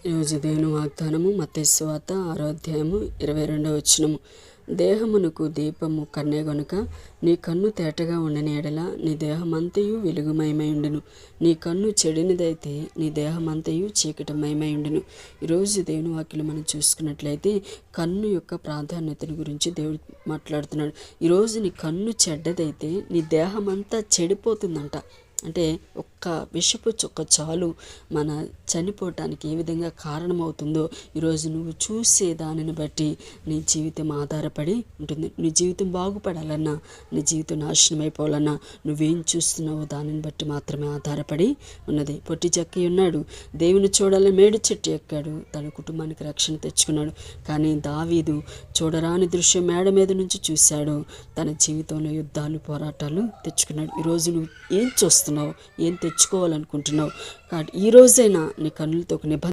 ఈరోజు దేవుని వాగ్దానము మత్తయి సువార్త 6వ అధ్యాయము 22వ వచనము. దేహమునకు దీపము కన్నే గనుక నీ కన్ను తేటగా ఉండని ఎడల నీ దేహమంతయు వెలుగుమయమై ఉండును. నీ కన్ను చెడినదైతే నీ దేహమంతయు చీకటిమయమై ఉండును. ఈరోజు దేవుని వాక్యం మనం చూసుకున్నట్లయితే కన్ను యొక్క ప్రాధాన్యతను గురించి దేవుడు మాట్లాడుతున్నాడు. ఈరోజు నీ కన్ను చెడ్డదైతే నీ దేహమంతా చెడిపోతుందంట. అంటే ఒక్క విషపు చుక్క చాలు మన చనిపోవటానికి ఏ విధంగా కారణమవుతుందో ఈరోజు నువ్వు చూసే దానిని బట్టి నీ జీవితం ఆధారపడి ఉంటుంది. నీ జీవితం బాగుపడాలన్నా, నీ జీవితం నాశనం అయిపోవాలన్నా నువ్వేం చూస్తున్నావో దానిని బట్టి మాత్రమే ఆధారపడి ఉన్నది. పొట్టి జక్కయ్య ఉన్నాడు, దేవుని చూడాలని మేడు చెట్టు ఎక్కాడు, తన కుటుంబానికి రక్షణ తెచ్చుకున్నాడు. కానీ దావీదు చూడరాని దృశ్యం మేడ మీద నుంచి చూశాడు, తన జీవితంలో యుద్ధాలు పోరాటాలు తెచ్చుకున్నాడు. ఈరోజు నువ్వు ఏం చూస్తున్నావు, ఏం తెచ్చుకోవాలనుకుంటున్నావు? కాబట్టి ఈ రోజైనా నీ కన్నులతో ఒక నిబంధన